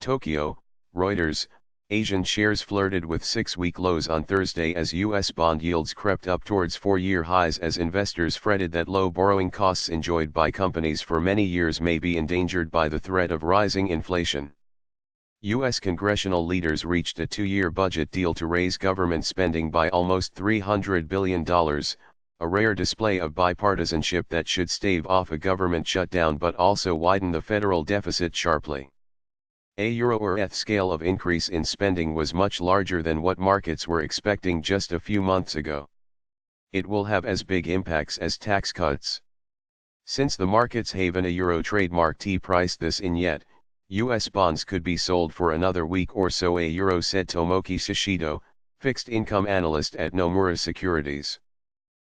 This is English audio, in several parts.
Tokyo, Reuters, Asian shares flirted with 6-week lows on Thursday as U.S. bond yields crept up towards 4-year highs as investors fretted that low borrowing costs enjoyed by companies for many years may be endangered by the threat of rising inflation. U.S. congressional leaders reached a 2-year budget deal to raise government spending by almost $300 billion, a rare display of bipartisanship that should stave off a government shutdown but also widen the federal deficit sharply. A euro-ETH scale of increase in spending was much larger than what markets were expecting just a few months ago. It will have as big impacts as tax cuts. Since the market's haven a euro trademark T priced this in yet, U.S. bonds could be sold for another week or so, a euro said Tomoki Shishido, fixed income analyst at Nomura Securities.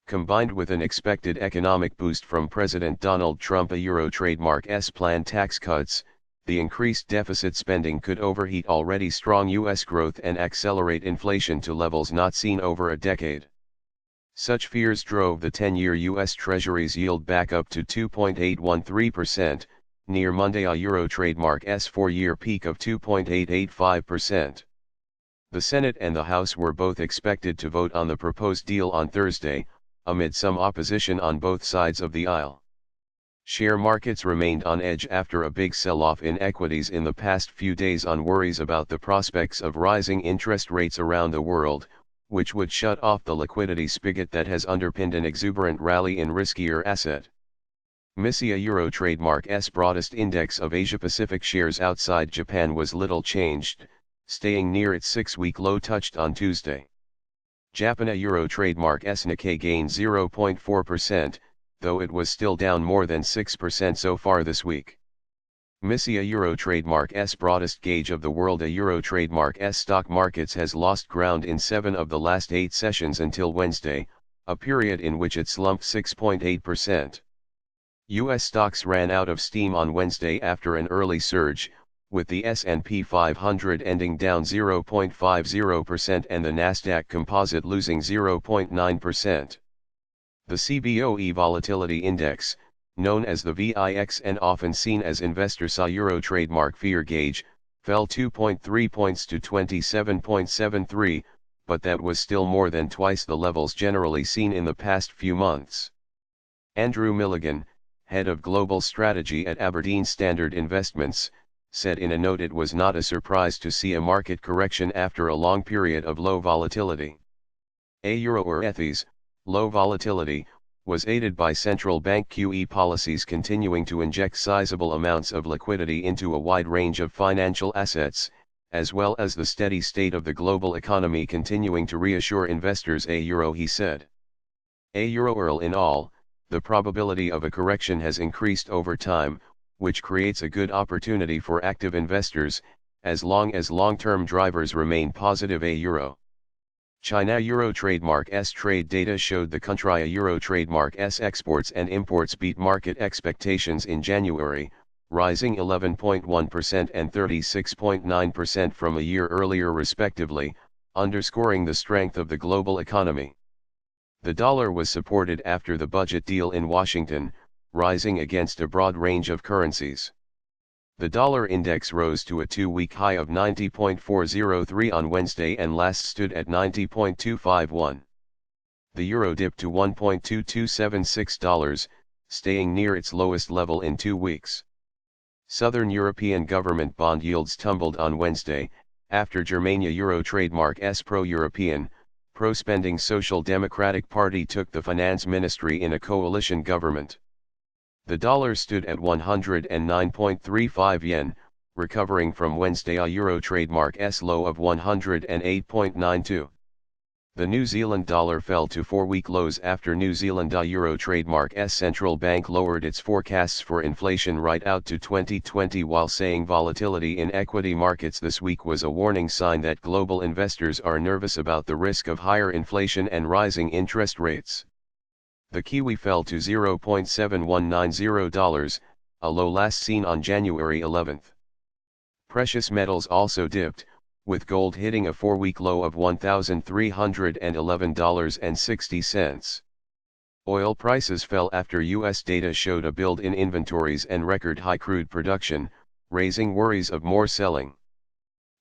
Combined with an expected economic boost from President Donald Trump, a euro trademark's planned tax cuts, the increased deficit spending could overheat already strong U.S. growth and accelerate inflation to levels not seen over a decade. Such fears drove the 10-year U.S. Treasury's yield back up to 2.813%, near Monday a euro trademark's 4-year peak of 2.885%. The Senate and the House were both expected to vote on the proposed deal on Thursday, amid some opposition on both sides of the aisle. Share markets remained on edge after a big sell-off in equities in the past few days on worries about the prospects of rising interest rates around the world, which would shut off the liquidity spigot that has underpinned an exuberant rally in riskier asset. MISI, a euro trademark's broadest index of Asia-Pacific shares outside Japan, was little changed, staying near its 6-week low touched on Tuesday. Japan, a euro trademark's Nikkei gained 0.4%, though it was still down more than 6% so far this week. MISI, a euro trademark's broadest gauge of the world, a euro trademark's stock markets has lost ground in 7 of the last 8 sessions until Wednesday, a period in which it slumped 6.8%. U.S. stocks ran out of steam on Wednesday after an early surge, with the S&P 500 ending down 0.50% and the Nasdaq Composite losing 0.9%. The CBOE Volatility Index, known as the VIX and often seen as investors' euro trademark fear gauge, fell 2.3 points to 27.73, but that was still more than twice the levels generally seen in the past few months. Andrew Milligan, head of global strategy at Aberdeen Standard Investments, said in a note it was not a surprise to see a market correction after a long period of low volatility. A euro-ETH's low volatility was aided by central bank QE policies continuing to inject sizable amounts of liquidity into a wide range of financial assets, as well as the steady state of the global economy continuing to reassure investors. A euro, he said. A euro in all, the probability of a correction has increased over time, which creates a good opportunity for active investors, as long as long-term drivers remain positive. A euro. China euro trademark's trade data showed the country euro trademark's exports and imports beat market expectations in January, rising 11.1% and 36.9% from a year earlier respectively, underscoring the strength of the global economy. The dollar was supported after the budget deal in Washington, rising against a broad range of currencies. The dollar index rose to a 2-week high of 90.403 on Wednesday and last stood at 90.251. The euro dipped to $1.2276, staying near its lowest level in 2 weeks. Southern European government bond yields tumbled on Wednesday, after Germania euro trademark's pro-European, pro-spending Social Democratic Party took the finance ministry in a coalition government. The dollar stood at 109.35 yen, recovering from Wednesday a euro trademark's low of 108.92. The New Zealand dollar fell to 4-week lows after New Zealand euro trademark's central bank lowered its forecasts for inflation right out to 2020 while saying volatility in equity markets this week was a warning sign that global investors are nervous about the risk of higher inflation and rising interest rates. The Kiwi fell to $0.7190, a low last seen on January 11. Precious metals also dipped, with gold hitting a 4-week low of $1,311.60. Oil prices fell after U.S. data showed a build in inventories and record high crude production, raising worries of more selling.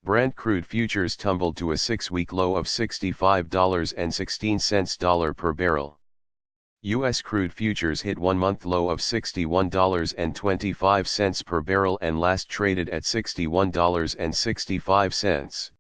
Brent crude futures tumbled to a 6-week low of $65.16 per barrel. U.S. crude futures hit one-month low of $61.25 per barrel and last traded at $61.65.